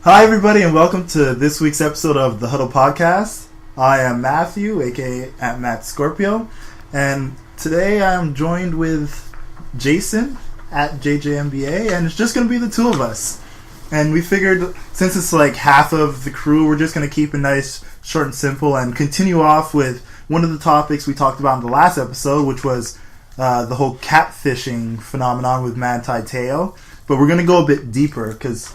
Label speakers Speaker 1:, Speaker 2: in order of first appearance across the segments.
Speaker 1: Hi, everybody, and welcome to this week's episode of the Huddle Podcast. I am Matthew, aka at Matt Scorpio, and today I'm joined with Jason at JJMBA, and it's just going to be the two of us. And we figured, since it's like half of the crew, we're just going to keep it nice, short, and simple, and continue off with one of the topics we talked about in the last episode, which was the whole catfishing phenomenon with Manti Te'o. But we're going to go a bit deeper, because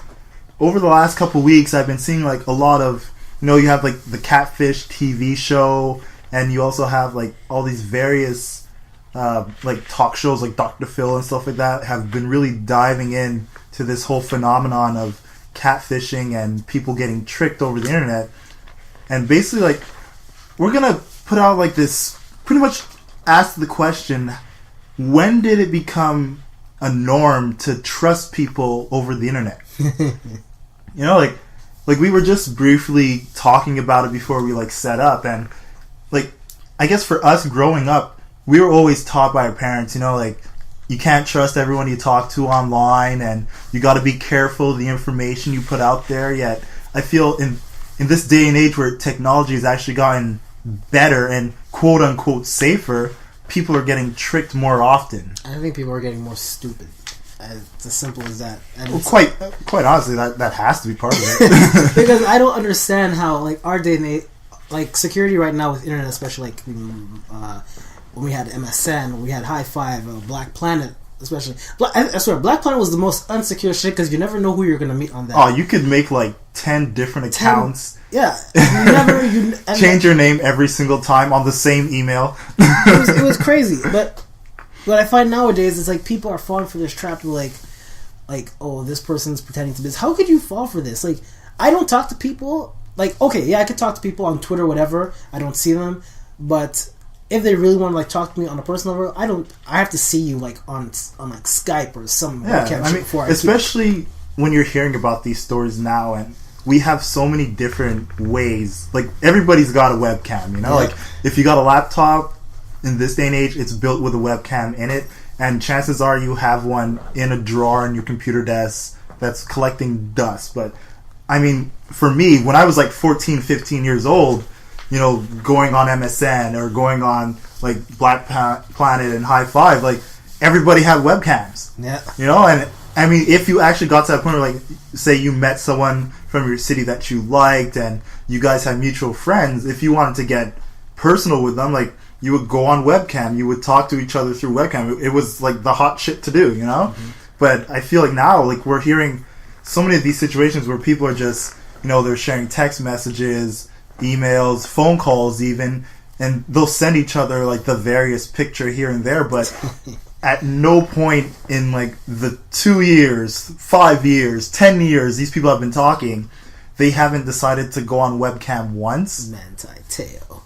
Speaker 1: over the last couple weeks, I've been seeing like a lot of, you have like the Catfish TV show, and you also have like all these various like talk shows like Dr. Phil and stuff like that have been really diving in to this whole phenomenon of catfishing and people getting tricked over the internet. And basically, like, we're gonna put out like this, pretty much ask the question, when did it become a norm to trust people over the internet? Like we were just briefly talking about it before we like set up, and like I guess for us growing up, we were always taught by our parents, like you can't trust everyone you talk to online, and you got to be careful of the information you put out there. Yet I feel in this day and age where technology has actually gotten better and quote unquote safer, people are getting tricked more often.
Speaker 2: I think people are getting more stupid. It's as simple as that. And
Speaker 1: well, quite honestly, that has to be part of it.
Speaker 2: Because I don't understand how, like, our day and age, like, security right now with internet, especially, like, when we had MSN, when we had High Five, Black Planet, especially. I swear, Black Planet was the most unsecure shit because you never know who you're going to meet on that.
Speaker 1: Oh, you could make, like, 10 different accounts.
Speaker 2: Yeah.
Speaker 1: Change your name every single time on the same email.
Speaker 2: It was crazy, but what I find nowadays is like people are falling for this trap of like, oh, this person's pretending to be this. How could you fall for this? Like, I don't talk to people. Like, okay, yeah, I could talk to people on Twitter, whatever. I don't see them, but if they really want to like talk to me on a personal level, I have to see you like on like Skype or some
Speaker 1: webcam. I mean, especially when you're hearing about these stories now, and we have so many different ways. Like, everybody's got a webcam, Yeah. Like, if you got a laptop, in this day and age, it's built with a webcam in it, and chances are you have one in a drawer in your computer desk that's collecting dust. But, I mean, for me, when I was like 14, 15 years old, going on MSN or going on like Black Planet and High Five, like, everybody had webcams.
Speaker 2: Yeah.
Speaker 1: And I mean, if you actually got to that point where, like, say you met someone from your city that you liked and you guys had mutual friends, if you wanted to get personal with them, like, you would go on webcam, you would talk to each other through webcam. It was like the hot shit to do, Mm-hmm. But I feel like now, like, we're hearing so many of these situations where people are just, they're sharing text messages, emails, phone calls even, and they'll send each other like the various picture here and there, but at no point in like the 2 years, 5 years, 10 years these people have been talking, they haven't decided to go on webcam once.
Speaker 2: Manti Te'o.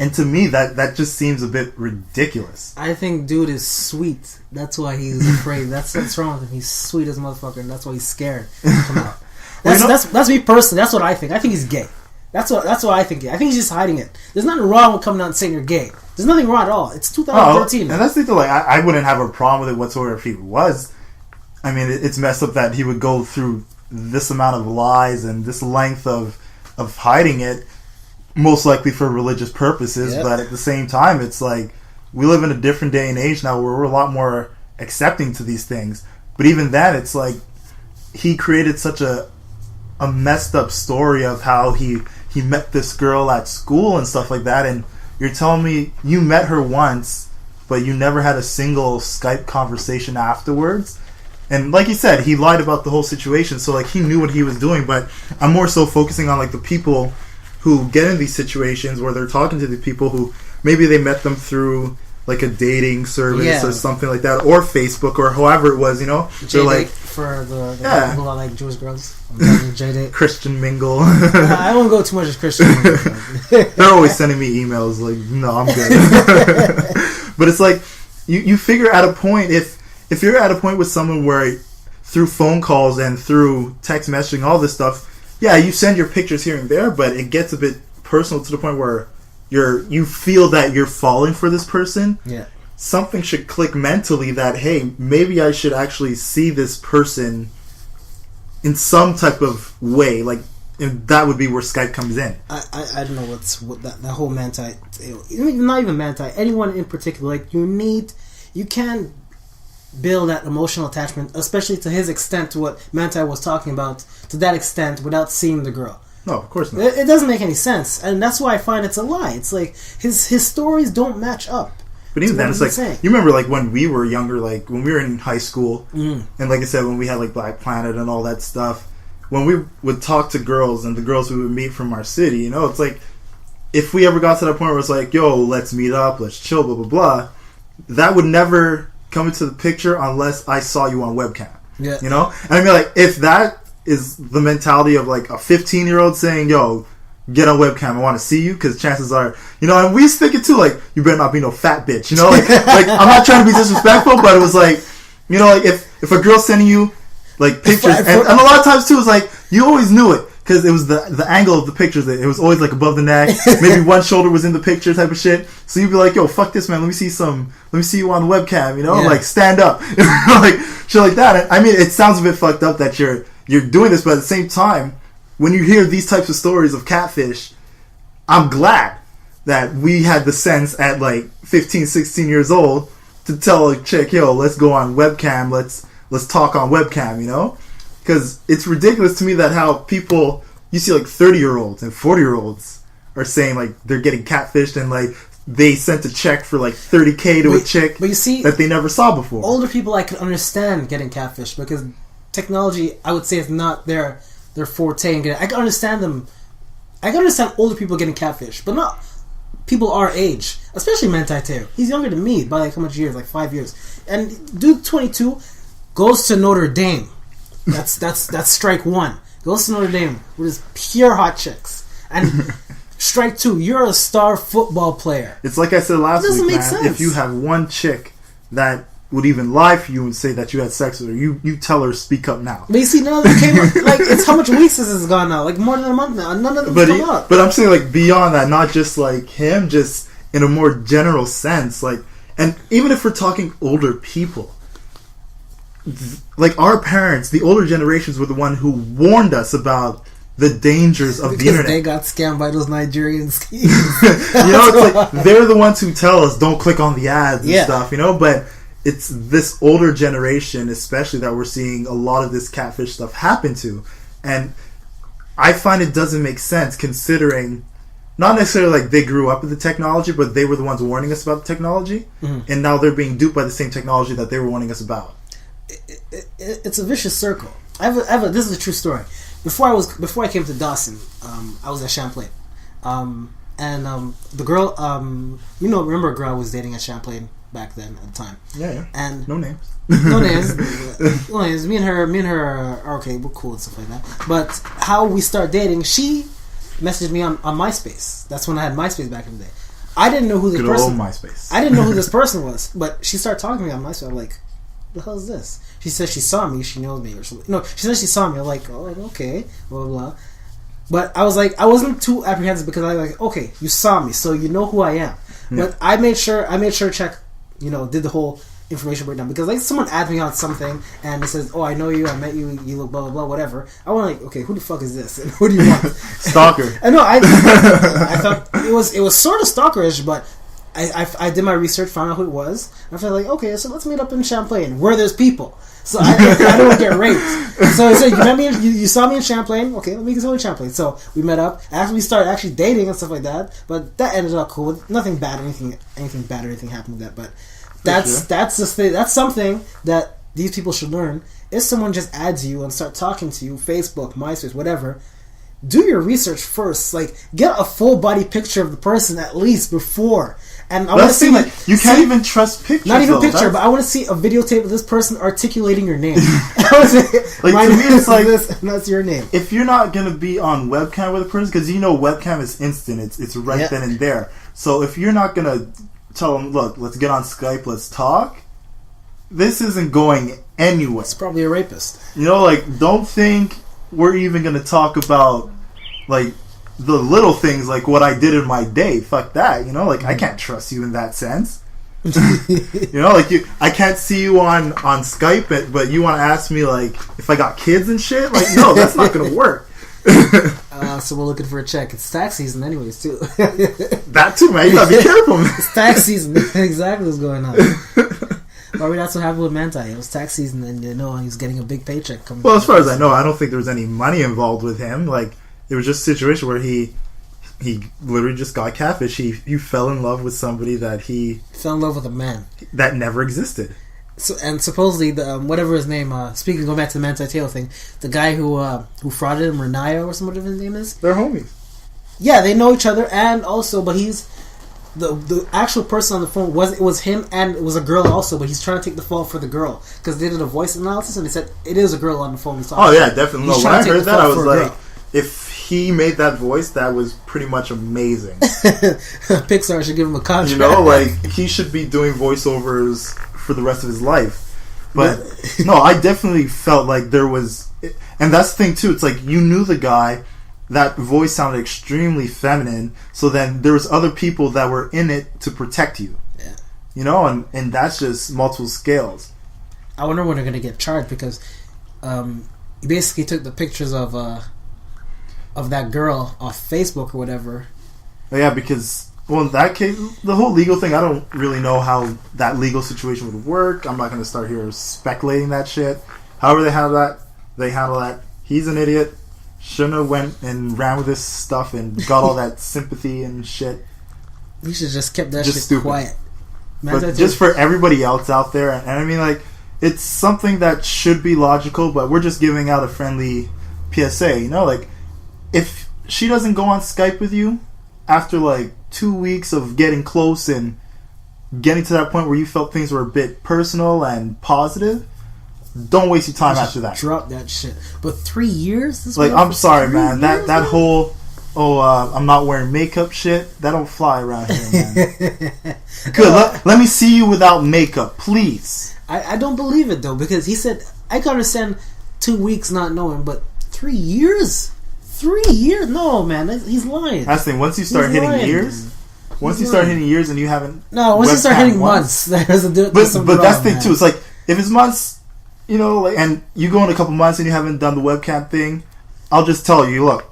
Speaker 1: And to me, that just seems a bit ridiculous.
Speaker 2: I think dude is sweet. That's why he's afraid. That's what's wrong with him. He's sweet as a motherfucker, and that's why he's scared to come out. That's me personally. That's what I think. I think he's gay. That's what I think. I think he's just hiding it. There's nothing wrong with coming out and saying you're gay. There's nothing wrong at all. It's 2013.
Speaker 1: And that's the thing. Like, I wouldn't have a problem with it whatsoever if he was. I mean, it's messed up that he would go through this amount of lies and this length of hiding it. Most likely for religious purposes, yep. But at the same time, it's like we live in a different day and age now where we're a lot more accepting to these things. But even then, it's like he created such a messed up story of how he met this girl at school and stuff like that, and you're telling me you met her once, but you never had a single Skype conversation afterwards. And like you said, he lied about the whole situation, so like he knew what he was doing. But I'm more so focusing on like the people who get in these situations where they're talking to the people who maybe they met them through like a dating service or something like that, or Facebook or however it was,
Speaker 2: They're like, for the people who are like Jewish girls, J-date.
Speaker 1: Christian mingle.
Speaker 2: I won't go too much as Christian mingle.
Speaker 1: They're always sending me emails like, no, I'm good. But it's like you figure at a point, if you're at a point with someone where through phone calls and through text messaging, all this stuff, yeah, you send your pictures here and there, but it gets a bit personal to the point where you feel that you're falling for this person.
Speaker 2: Yeah.
Speaker 1: Something should click mentally that, hey, maybe I should actually see this person in some type of way, like, and that would be where Skype comes in.
Speaker 2: I don't know what that whole Manti, not even Manti, anyone in particular, like, you can't build that emotional attachment, especially to his extent, to what Manti was talking about, to that extent, without seeing the girl.
Speaker 1: No, of course not.
Speaker 2: It doesn't make any sense, and that's why I find it's a lie. It's like, his stories don't match up.
Speaker 1: But even then, it's like,
Speaker 2: saying.
Speaker 1: You remember, like, when we were younger, like, when we were in high school, and like I said, when we had, like, Black Planet and all that stuff, when we would talk to girls and the girls we would meet from our city, you know, it's like, if we ever got to that point where it's like, yo, let's meet up, let's chill, blah, blah, blah, that would never come into the picture unless I saw you on webcam.
Speaker 2: Yeah.
Speaker 1: You know? And I mean, like, if that is the mentality of, like, a 15-year-old saying, yo, get on webcam, I want to see you, because chances are, you know, and we stick it too, like, you better not be no fat bitch, you know? Like, I'm not trying to be disrespectful, but it was like, you know, like, if a girl's sending you, like, pictures, and a lot of times too, it's like, you always knew it, because it was the angle of the pictures, it was always, like, above the neck, maybe one shoulder was in the picture type of shit, so you'd be like, yo, fuck this, man, let me see you on the webcam, you know, like, stand up, like, shit like that. And, I mean, it sounds a bit fucked up that you're doing this, but at the same time, when you hear these types of stories of Catfish, I'm glad that we had the sense at, like, 15, 16 years old to tell a chick, yo, let's go on webcam, let's talk on webcam, you know? Because it's ridiculous to me that how people, you see, like, 30-year-olds and 40-year-olds are saying, like, they're getting catfished and, like, they sent a check for, like, $30K to a chick
Speaker 2: but you see,
Speaker 1: that they never saw before.
Speaker 2: Older people, I can understand getting catfished because technology, I would say, is not their forte. And I can understand them. I can understand older people getting catfished, but not people our age, especially Manti Teo. He's younger than me by, like, how much years? Like 5 years. And dude, 22, goes to Notre-Dame. That's strike one. Goes to Notre-Dame with his pure hot chicks. And strike two, you're a star football player.
Speaker 1: It's like I said last week, man.
Speaker 2: Sense.
Speaker 1: If you have one chick that would even lie for you and say that you had sex with her, you tell her, speak up now.
Speaker 2: But you see, none of them came up. Like, it's how much weeks this has gone now? Like, more than a month now. None of them come up.
Speaker 1: But I'm saying, like, beyond that, not just, like, him, just in a more general sense. Like, and even if we're talking older people, like, our parents, the older generations were the one who warned us about the dangers of the internet.
Speaker 2: They got scammed by those Nigerian schemes.
Speaker 1: You know, it's like, they're the ones who tell us, don't click on the ads and stuff, you know? But it's this older generation, especially, that we're seeing a lot of this catfish stuff happen to. And I find it doesn't make sense, considering, not necessarily like they grew up with the technology, but they were the ones warning us about the technology. Mm-hmm. And now they're being duped by the same technology that they were warning us about.
Speaker 2: It's a vicious circle. This is a true story. Before I came to Dawson, I was at Champlain, and the girl, remember a girl I was dating at Champlain back then at the time.
Speaker 1: Yeah.
Speaker 2: And
Speaker 1: no names.
Speaker 2: No names. No names. Me and her are okay. We're cool and stuff like that. But how we start dating, she messaged me on MySpace. That's when I had MySpace back in the day. I didn't know who this person.
Speaker 1: Good old MySpace.
Speaker 2: I didn't know who this person was, but she started talking to me on MySpace. I'm like, the hell is this? She says she saw me, she knows me, or something. No, she says she saw me. I'm like, oh, okay, blah, blah, blah. But I was like, I wasn't too apprehensive because I was like, okay, you saw me, so you know who I am. Yeah. But I made sure to check, did the whole information breakdown. Because, like, someone added me on something, and it says, oh, I know you, I met you, you look blah, blah, blah, whatever. I want, like, okay, who the fuck is this? And who do you want?
Speaker 1: Stalker.
Speaker 2: I know, I thought it was sort of stalkerish, but I did my research, found out who it was, and I felt like, okay, so let's meet up in Champlain, where there's people. So I don't want to get raped. So you met me, you saw me in Champlain. Okay, let me get in Champlain. So we met up. After we started actually dating and stuff like that. But that ended up cool. Nothing bad, anything bad or anything happened with that. But that's just thing. That's something that these people should learn. If someone just adds you and start talking to you, Facebook, MySpace, whatever, do your research first. Like, get a full body picture of the person at least before. And I want to see, like,
Speaker 1: you can't even trust pictures.
Speaker 2: Not even picture, but I want to see a videotape of this person articulating your name.
Speaker 1: Like,
Speaker 2: my
Speaker 1: to
Speaker 2: name
Speaker 1: me, it's like,
Speaker 2: this, and that's your name.
Speaker 1: If you're not gonna be on webcam with a person, because webcam is instant, it's right then and there. So if you're not gonna tell them, look, let's get on Skype, let's talk, this isn't going anywhere.
Speaker 2: It's probably a rapist.
Speaker 1: Like, don't think we're even gonna talk about, like, the little things, like what I did in my day. Fuck that, like, I can't trust you in that sense. You know, like I can't see you on Skype, but you want to ask me like if I got kids and shit. Like, no, that's not gonna work.
Speaker 2: So we're looking for a check. It's tax season, anyways, too.
Speaker 1: That too, man. You gotta be careful, man.
Speaker 2: It's tax season. Exactly what's going on. Why that's what happened with Manti. It was tax season, and he was getting a big paycheck coming.
Speaker 1: Well, as far as I know, I don't think there was any money involved with him. Like, it was just a situation where he literally just got catfish. You fell in love with somebody that he
Speaker 2: fell in love with a man
Speaker 1: that never existed.
Speaker 2: So, and supposedly the whatever his name. Speaking, going back to the Manti Te'o thing, the guy who frauded him, Renayo or some whatever his name is.
Speaker 1: They're homies.
Speaker 2: Yeah, they know each other, and also, but he's the actual person on the phone was him, and it was a girl also, but he's trying to take the fall for the girl because they did a voice analysis and they said it is a girl on the phone.
Speaker 1: Oh yeah, definitely. No, when I heard that, I was like, if he made that voice, that was pretty much amazing.
Speaker 2: Pixar should give him a contract.
Speaker 1: You know, like he should be doing voiceovers for the rest of his life. But no, I definitely felt like there was, and that's the thing too. It's like you knew the guy. That voice sounded extremely feminine. So then there was other people that were in it to protect you.
Speaker 2: Yeah.
Speaker 1: You know, and that's just multiple scales.
Speaker 2: I wonder when they're going to get charged because he basically took the pictures of that girl off Facebook or whatever.
Speaker 1: Yeah, because, well, in that case, the whole legal thing, I don't really know how that legal situation would work. I'm not going to start here speculating that shit. However they handle that. He's an idiot. Shouldn't have went and ran with this stuff and got all that sympathy and shit.
Speaker 2: You should just kept that just shit stupid. Quiet.
Speaker 1: But just for everybody else out there, and I mean, like, it's something that should be logical, but we're just giving out a friendly PSA, you know? Like, if she doesn't go on Skype with you after, like, 2 weeks of getting close and getting to that point where you felt things were a bit personal and positive, don't waste your time after that.
Speaker 2: Drop that shit. But 3 years?
Speaker 1: Like, I'm sorry, man. That whole I'm not wearing makeup shit, that don't fly around here, man. Good. Let me see you without makeup, please.
Speaker 2: I don't believe it though, because he said I can understand 2 weeks not knowing, but 3 years? 3 years? No, man. He's lying.
Speaker 1: That's the thing. Once you start hitting years, and you haven't.
Speaker 2: No, once you start hitting months, there's a
Speaker 1: but that's the thing too. It's like if it's months. You know, like, and you go in a couple months and you haven't done the webcam thing, I'll just tell you, look,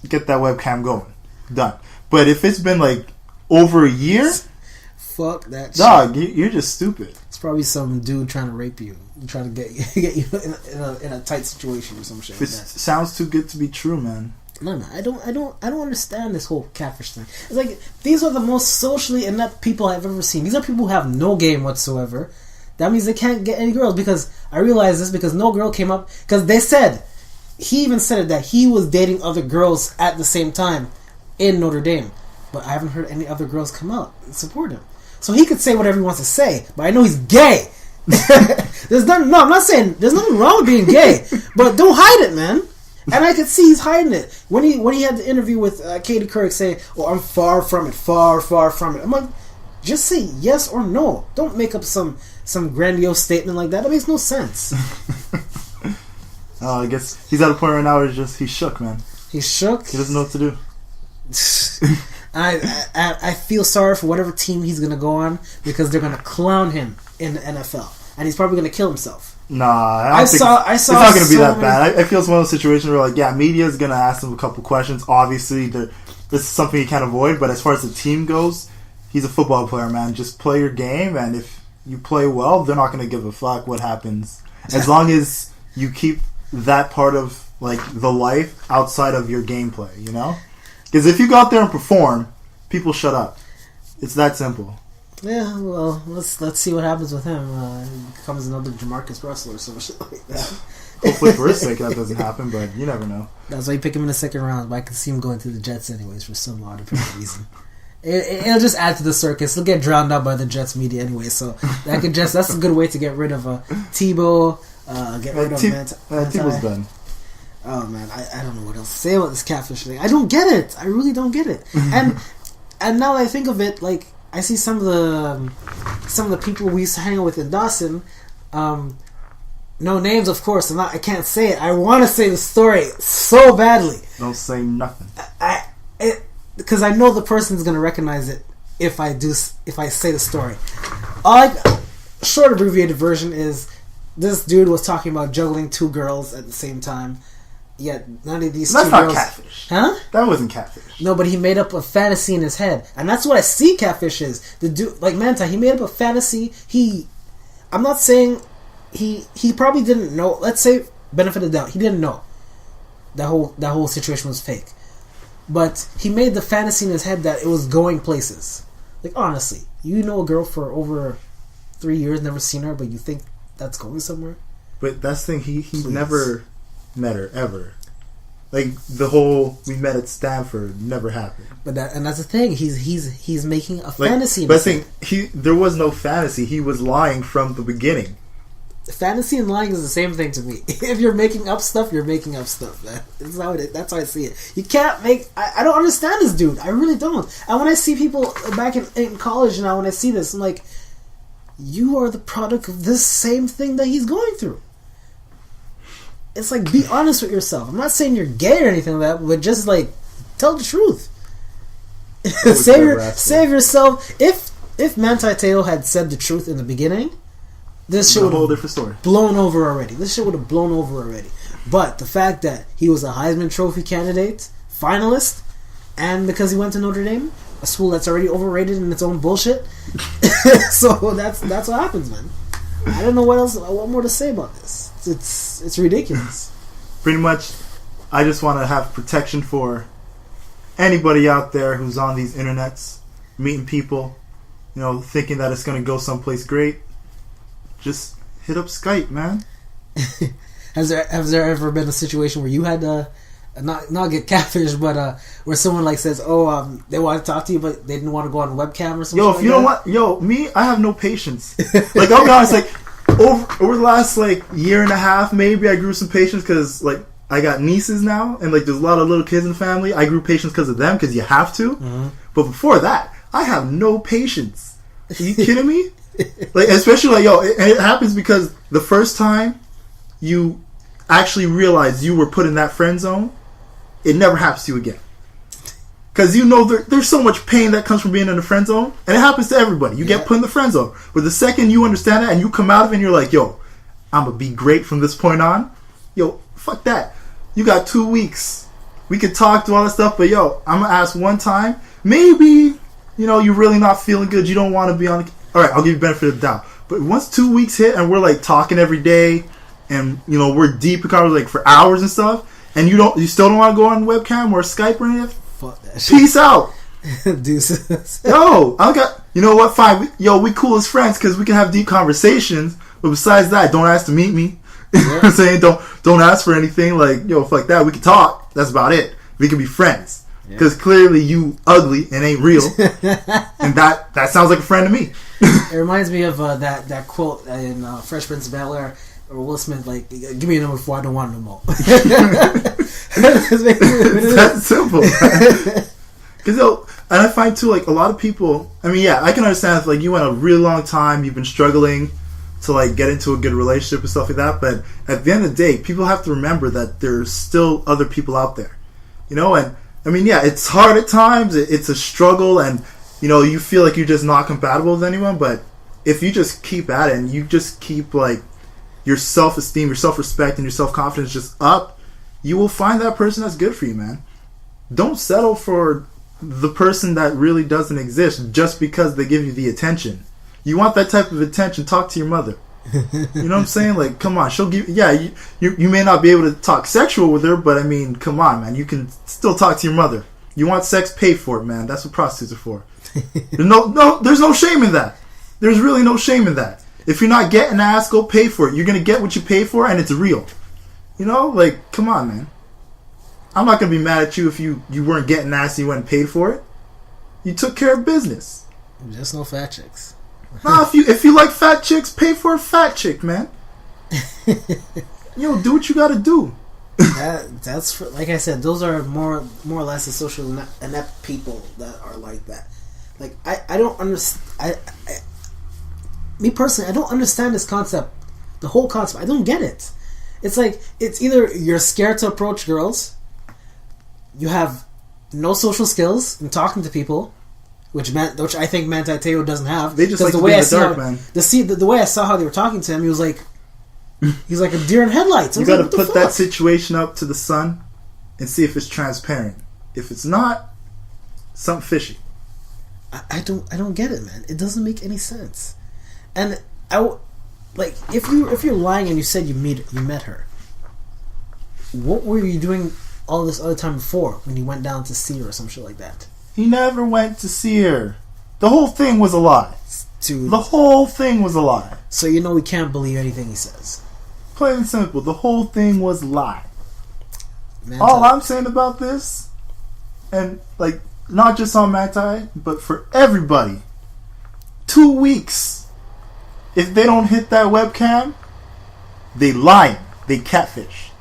Speaker 1: get that webcam going. Done. But if it's been, like, over a year...
Speaker 2: Fuck that shit.
Speaker 1: Dog, you're just stupid.
Speaker 2: It's probably some dude trying to rape you. Trying to get you in a tight situation or some shit.
Speaker 1: It sounds too good to be true, man.
Speaker 2: No, I don't understand this whole catfish thing. It's like, these are the most socially inept people I've ever seen. These are people who have no game whatsoever. That means they can't get any girls, because I realized this because no girl came up, because he even said it, that he was dating other girls at the same time in Notre-Dame, but I haven't heard any other girls come out and support him. So he could say whatever he wants to say, but I know he's gay. I'm not saying there's nothing wrong with being gay, but don't hide it, man. And I could see he's hiding it when he had the interview with Katie Couric saying, "Oh, I'm far from it, far from it." I'm like, just say yes or no. Don't make up some grandiose statement like that. That makes no sense.
Speaker 1: I guess he's at a point right now where he's shook, man.
Speaker 2: He's shook?
Speaker 1: He doesn't know what to do.
Speaker 2: I feel sorry for whatever team he's going to go on, because they're going to clown him in the NFL. And he's probably going to kill himself.
Speaker 1: Nah, I saw it's not going to be that bad. I feel it's one of those situations where, like, yeah, media is going to ask him a couple questions. Obviously, this is something you can't avoid. But as far as the team goes, he's a football player, man. Just play your game, and if you play well, they're not going to give a fuck what happens. As long as you keep that part of, like, the life outside of your gameplay, you know? Because if you go out there and perform, people shut up. It's that simple.
Speaker 2: Yeah, well, let's see what happens with him. He becomes another Jamarcus Russell or some shit like that.
Speaker 1: Hopefully for his sake that doesn't happen, but you never know.
Speaker 2: That's why you pick him in the second round, but I can see him going to the Jets anyways for some odd reason. It'll just add to the circus. He'll get drowned out by the Jets media anyway, so that's a good way to get rid of Tebow, get rid of
Speaker 1: Tebow's done.
Speaker 2: Oh man, I don't know what else to say about this catfish thing. I don't get it. I really don't get it. And now that I think of it, like, I see some of the people we used to hang out with in Dawson. No names, of course. I can't say it. I want to say the story so badly.
Speaker 1: Don't say nothing.
Speaker 2: Because I know the person's gonna recognize it if I say the story. Short abbreviated version is this dude was talking about juggling 2 girls at the same time. Yet none of these
Speaker 1: that's
Speaker 2: 2 girls...
Speaker 1: That's not Catfish.
Speaker 2: Huh?
Speaker 1: That wasn't Catfish.
Speaker 2: No, but he made up a fantasy in his head. And that's what I see Catfish is. The dude, like Manta, he made up a fantasy. I'm not saying... He probably didn't know... Let's say, benefit of the doubt. He didn't know that whole situation was fake. But he made the fantasy in his head that it was going places. Like, honestly, you know a girl for over 3 years, never seen her, but you think that's going somewhere?
Speaker 1: But that's the thing, he never met her, ever. Like, the whole we met at Stanford never happened.
Speaker 2: But that's the thing, he's making a fantasy in
Speaker 1: but
Speaker 2: his
Speaker 1: I think there was no fantasy, he was lying from the beginning.
Speaker 2: Fantasy and lying is the same thing to me. If you're making up stuff, you're making up stuff, man. That's how I see it. You can't make... I don't understand this dude. I really don't. And when I see people back in college now, when I see this, I'm like, you are the product of this same thing that he's going through. It's like, be honest with yourself. I'm not saying you're gay or anything like that, but just like, tell the truth. Save yourself. If Manti Te'o had said the truth in the beginning... This shit would have blown over already. But the fact that he was a Heisman Trophy candidate, finalist, and because he went to Notre-Dame, a school that's already overrated in its own bullshit, so that's what happens, man. I don't know what more to say about this. It's ridiculous.
Speaker 1: Pretty much, I just want to have protection for anybody out there who's on these internets, meeting people, thinking that it's going to go someplace great. Just hit up Skype, man.
Speaker 2: Has there ever been a situation where you had to not get catfish, but where someone like says, they want to talk to you, but they didn't want to go on webcam or something?
Speaker 1: Yo, if you know what, me, I have no patience. Like, I'll be honest, like over the last year and a half, maybe I grew some patience because I got nieces now, and there's a lot of little kids in the family. I grew patience because of them, because you have to. Mm-hmm. But before that, I have no patience. Are you kidding me? Especially and it happens because the first time you actually realize you were put in that friend zone, it never happens to you again. Because there's so much pain that comes from being in the friend zone, and it happens to everybody. You get put in the friend zone. But the second you understand that and you come out of it and you're like, I'm gonna be great from this point on. Fuck that. You got 2 weeks. We could talk to all that stuff, but I'm gonna ask one time. Maybe you're really not feeling good. You don't want to be on. All right, I'll give you benefit of the doubt. But once 2 weeks hit and we're talking every day, and we're deep in conversation for hours and stuff, and you still don't want to go on webcam or Skype or anything.
Speaker 2: Fuck that shit.
Speaker 1: Peace out.
Speaker 2: Deuces.
Speaker 1: I got. You know what? Fine. We cool as friends because we can have deep conversations. But besides that, don't ask to meet me. You know what I'm saying? Don't ask for anything. Fuck that. We can talk. That's about it. We can be friends. Because clearly you ugly and ain't real. And that sounds like a friend to me.
Speaker 2: It reminds me of that quote in Fresh Prince of Bel-Air, or Will Smith, give me a number 4, I don't want no more.
Speaker 1: It's that simple. Because and I find too, a lot of people, I can understand if you went a really long time, you've been struggling to get into a good relationship and stuff like that, but at the end of the day, people have to remember that there's still other people out there. And it's hard at times. It's a struggle, and you feel like you're just not compatible with anyone. But if you just keep at it and you just keep your self-esteem, your self-respect, and your self-confidence just up, you will find that person that's good for you, man. Don't settle for the person that really doesn't exist just because they give you the attention. You want that type of attention? Talk to your mother. You know what I'm saying? Come on, she'll give. Yeah, you may not be able to talk sexual with her, but come on, man, you can still talk to your mother. You want sex? Pay for it, man. That's what prostitutes are for. There's no shame in that. There's really no shame in that. If you're not getting ass, go pay for it. You're gonna get what you pay for, and it's real. Come on, man. I'm not gonna be mad at you if you weren't getting ass and you went and paid for it. You took care of business.
Speaker 2: Just no fat chicks.
Speaker 1: Nah, if you like fat chicks, pay for a fat chick, man. Do what you gotta do.
Speaker 2: That's like I said, those are more or less the social inept people that are like that. I don't understand. Me personally, I don't understand this concept. The whole concept, I don't get it. It's it's either you're scared to approach girls, you have no social skills in talking to people, which I think Manti Te'o doesn't have.
Speaker 1: They just like the way in the dark, man.
Speaker 2: The way I saw how they were talking to him, he's like a deer in headlights.
Speaker 1: You got to put that situation up to the sun and see if it's transparent. If it's not, something fishy.
Speaker 2: I don't get it, man. It doesn't make any sense. And if you're lying and you said you met her, what were you doing all this other time before when you went down to see her or some shit like that?
Speaker 1: He never went to see her. The whole thing was a lie. The whole thing was a lie.
Speaker 2: So you know we can't believe anything he says.
Speaker 1: Plain and simple. The whole thing was a lie. All I'm saying about this, and like not just on Manti, but for everybody, 2 weeks. If they don't hit that webcam, they lie. They catfish.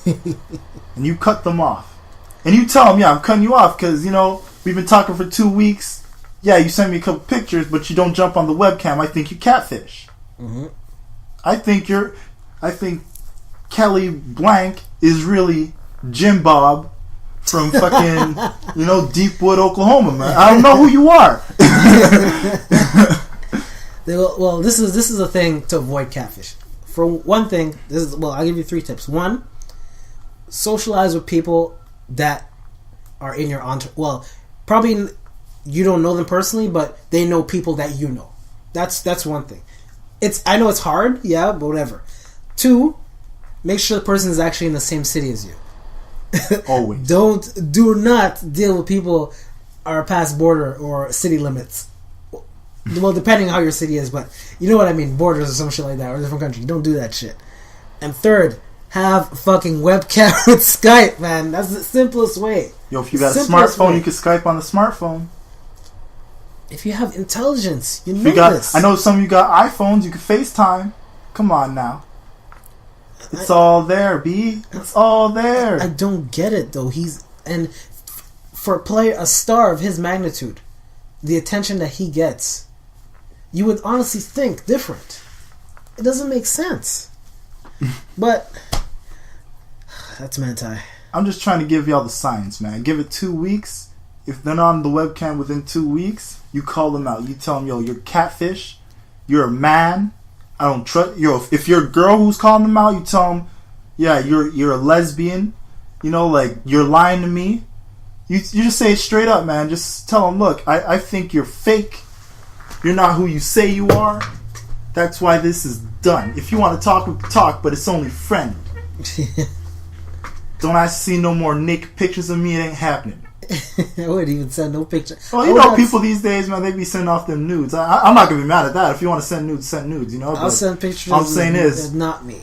Speaker 1: And you cut them off. And you tell them, yeah, I'm cutting you off because, we've been talking for 2 weeks. Yeah, you send me a couple pictures, but you don't jump on the webcam. I think you catfish. Mm-hmm. I think Kelly Blank is really Jim Bob from fucking, Deepwood, Oklahoma, man. I don't know who you are.
Speaker 2: Well, this is a thing to avoid catfish. For one thing, I'll give you 3 tips. 1, socialize with people that are in your entourage. Well, probably you don't know them personally, but they know people that you know. That's one thing. I know it's hard, yeah, but whatever. 2, make sure the person is actually in the same city as you.
Speaker 1: Always.
Speaker 2: Do not deal with people are past border or city limits. Well, depending on how your city is, but you know what I mean, borders or some shit like that, or a different country. Don't do that shit. And 3rd, have a fucking webcam with Skype, man. That's the simplest way.
Speaker 1: Yo, if you got a smartphone, you can Skype on the smartphone.
Speaker 2: If you have intelligence, you know this.
Speaker 1: I know some of you got iPhones, you can FaceTime. Come on now. It's all there, B. It's all there.
Speaker 2: I don't get it, though. And for a star of his magnitude, the attention that he gets, you would honestly think different. It doesn't make sense. But that's Manti.
Speaker 1: I'm just trying to give y'all the science, man. Give it 2 weeks. If they're not on the webcam within 2 weeks, you call them out. You tell them, yo, you're catfish. You're a man. I don't trust. Yo, if you're a girl who's calling them out, you tell them, yeah, you're a lesbian. You're lying to me. You just say it straight up, man. Just tell them, look, I think you're fake. You're not who you say you are. That's why this is done. If you want to talk, we can talk, but it's only friendly. Don't I see no more naked pictures of me? It ain't happening.
Speaker 2: I wouldn't even send no picture.
Speaker 1: Well, people these days, man, they be sending off them nudes. I'm not going to be mad at that. If you want to send nudes,
Speaker 2: I'll send pictures.
Speaker 1: All I'm saying is,
Speaker 2: not me.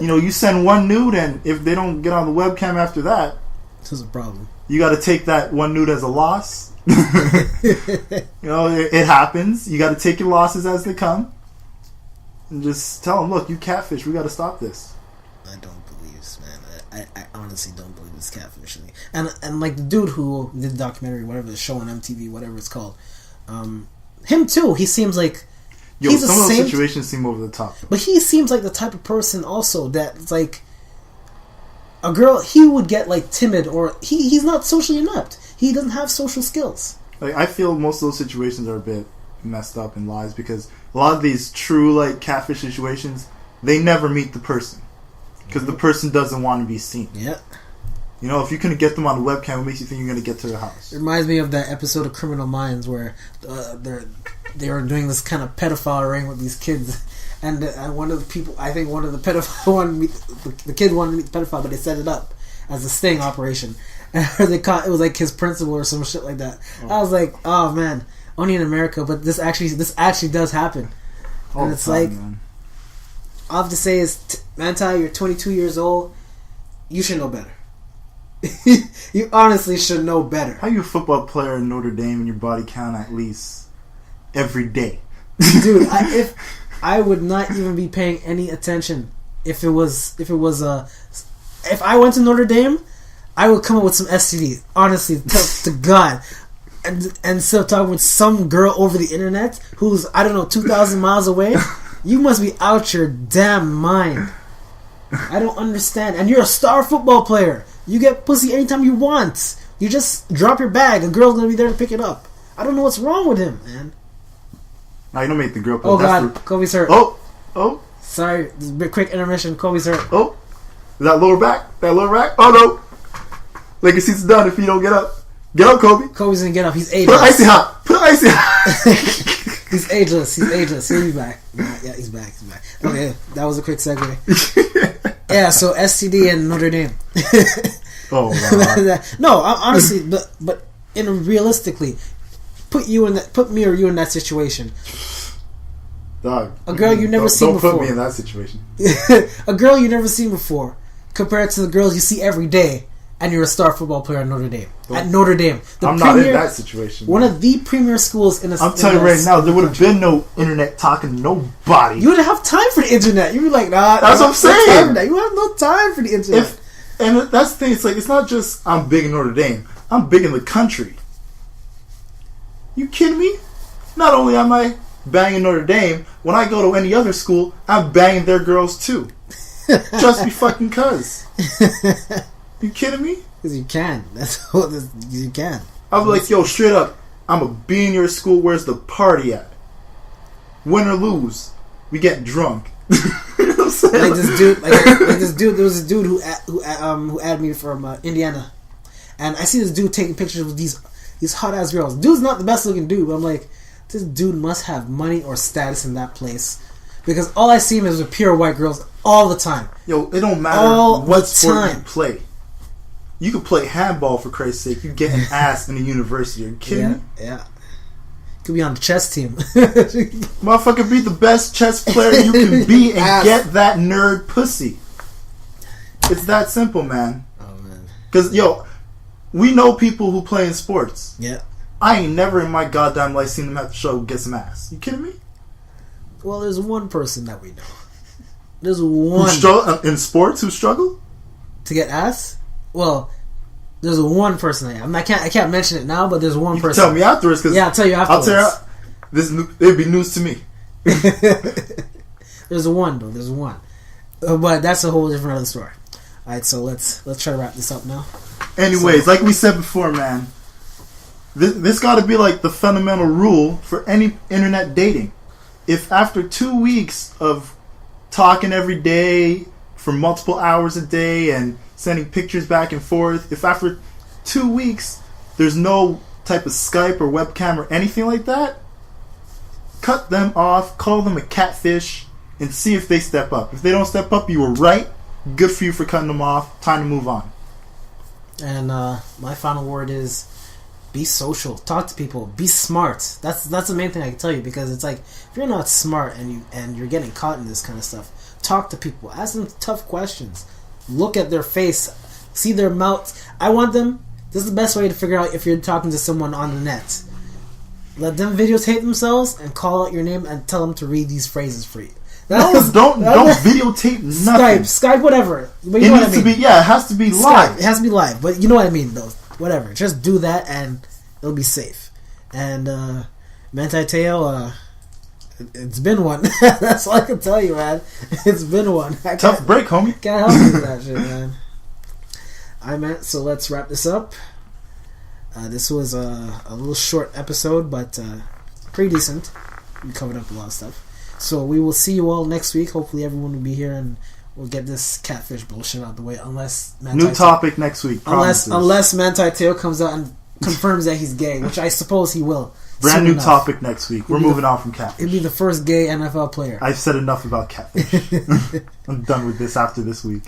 Speaker 1: You send one nude, and if they don't get on the webcam after that,
Speaker 2: this is a problem.
Speaker 1: You got to take that one nude as a loss. It happens. You got to take your losses as they come. And just tell them, look, you catfish. We got to stop this.
Speaker 2: I don't believe this, man. I honestly don't believe this catfishing. And like the dude who did the documentary, whatever the show on MTV, whatever it's called, him too. He seems like
Speaker 1: some of those situations seem over the top.
Speaker 2: But he seems like the type of person also that's like a girl. He would get like timid, or he's not socially inept. He doesn't have social skills.
Speaker 1: I feel most of those situations are a bit messed up in lies because a lot of these true catfish situations, they never meet the person because the person doesn't want to be seen.
Speaker 2: Yeah.
Speaker 1: If you couldn't get them on the webcam, what makes you think you're going to get to their house? It
Speaker 2: reminds me of that episode of Criminal Minds where they were doing this kind of pedophile ring with these kids, and one of the people, I think one of the pedophile the kid wanted to meet the pedophile, but they set it up as a sting operation, and it was like his principal or some shit like that. Oh. I was like, oh man, only in America, but this actually does happen, and it's like, man. All I have to say is, Manti, you're 22 years old, you should know better. You honestly should know better.
Speaker 1: How are you a football player in Notre-Dame and your body count at least every day?
Speaker 2: Dude, if I would not even be paying any attention if I went to Notre-Dame, I would come up with some STD. Honestly, to God. And still talking with some girl over the internet who's, 2,000 miles away. You must be out your damn mind. I don't understand. And you're a star football player. You get pussy anytime you want. You just drop your bag. A girl's gonna be there to pick it up. I don't know what's wrong with him, man.
Speaker 1: Now you don't make the girl play.
Speaker 2: Oh God, Kobe's hurt.
Speaker 1: Oh.
Speaker 2: Sorry, this is a quick intermission. Kobe's hurt.
Speaker 1: Oh, is that lower back? Oh no. Legacy's done if you don't get up. Get up, Kobe.
Speaker 2: Kobe's gonna get up. He's ageless.
Speaker 1: Put icy hot.
Speaker 2: He's ageless. He'll be back. Yeah, he's back. Okay, that was a quick segue. Yeah, so STD and Notre-Dame.
Speaker 1: Oh wow.
Speaker 2: No, honestly, but realistically, put me or you in that situation.
Speaker 1: Dog.
Speaker 2: A girl you never seen before.
Speaker 1: Don't put me in that situation.
Speaker 2: A girl you never seen before, compared to the girls you see every day, and you're a star football player at Notre Dame. At Notre Dame,
Speaker 1: I'm not in that situation.
Speaker 2: One of the premier schools in a.
Speaker 1: I'm telling you right now, there would have been no internet talking to nobody.
Speaker 2: You wouldn't have time for the internet. You'd be like, nah.
Speaker 1: That's what I'm saying.
Speaker 2: You have no time for the internet.
Speaker 1: And that's the thing. It's like, it's not just I'm big in Notre Dame. I'm big in the country. You kidding me? Not only am I banging Notre Dame, when I go to any other school, I'm banging their girls too. Just be fucking cuz. You kidding me?
Speaker 2: Because you can. That's what you can.
Speaker 1: I'll be like, yo, straight up, I'm a be in your school. Where's the party at? Win or lose, we get drunk. You know what I'm saying?
Speaker 2: Like this dude. There was a dude who added me from Indiana, and I see this dude taking pictures with these hot ass girls. Dude's not the best looking dude, but I'm like, this dude must have money or status in that place, because all I see him is with pure white girls all the time.
Speaker 1: Yo, it don't matter what sport you play. You could play handball, for Christ's sake. You get an ass in a university. Are you kidding me?
Speaker 2: Yeah. Could be on the chess team.
Speaker 1: Motherfucker, be the best chess player you can be and get that nerd pussy. It's that simple, man.
Speaker 2: Oh, man.
Speaker 1: Because, yo, we know people who play in sports.
Speaker 2: Yeah.
Speaker 1: I ain't never in my goddamn life seen them at the show get some ass. You kidding me?
Speaker 2: Well, there's one person that we know. There's one.
Speaker 1: In sports who struggle?
Speaker 2: To get ass? Well, there's one person. I can't mention it now, but there's one person.
Speaker 1: Tell me afterwards, because
Speaker 2: I'll tell you afterwards.
Speaker 1: It'd be news to me.
Speaker 2: There's one though. There's one, but that's a whole different other story. All right, so let's try to wrap this up now.
Speaker 1: Anyways, like we said before, man, this got to be like the fundamental rule for any internet dating. If after 2 weeks of talking every day for multiple hours a day and sending pictures back and forth, if after 2 weeks there's no type of Skype or webcam or anything like that, cut them off, call them a catfish, and see if they step up. If they don't step up, you were right. Good for you for cutting them off. Time to move on.
Speaker 2: And my final word is be social. Talk to people. Be smart. That's the main thing I can tell you, because it's like, if you're not smart and you're getting caught in this kind of stuff, talk to people. Ask them tough questions. Look at their face. See their mouth. I want them. This is the best way to figure out if you're talking to someone on the net. Let them videotape themselves and call out your name and tell them to read these phrases for you.
Speaker 1: Don't videotape nothing.
Speaker 2: Skype, whatever. But
Speaker 1: it needs to be, it has to be live.
Speaker 2: Skype, it has to be live, but you know what I mean, though. Whatever. Just do that and it'll be safe. And Manti Te'o, it's been one. That's all I can tell you, man. It's been one.
Speaker 1: Tough break, homie.
Speaker 2: Can't help you with that shit, man. So let's wrap this up. This was a little short episode, but pretty decent. We covered up a lot of stuff. So we will see you all next week. Hopefully everyone will be here and we'll get this catfish bullshit out of the way. Unless
Speaker 1: new topic next week.
Speaker 2: Unless Manti Te'o comes out and confirms that he's gay, which I suppose he will.
Speaker 1: Brand new topic next week. We're moving on from catfish.
Speaker 2: He'll be the first gay NFL player.
Speaker 1: I've said enough about catfish. I'm done with this after this week.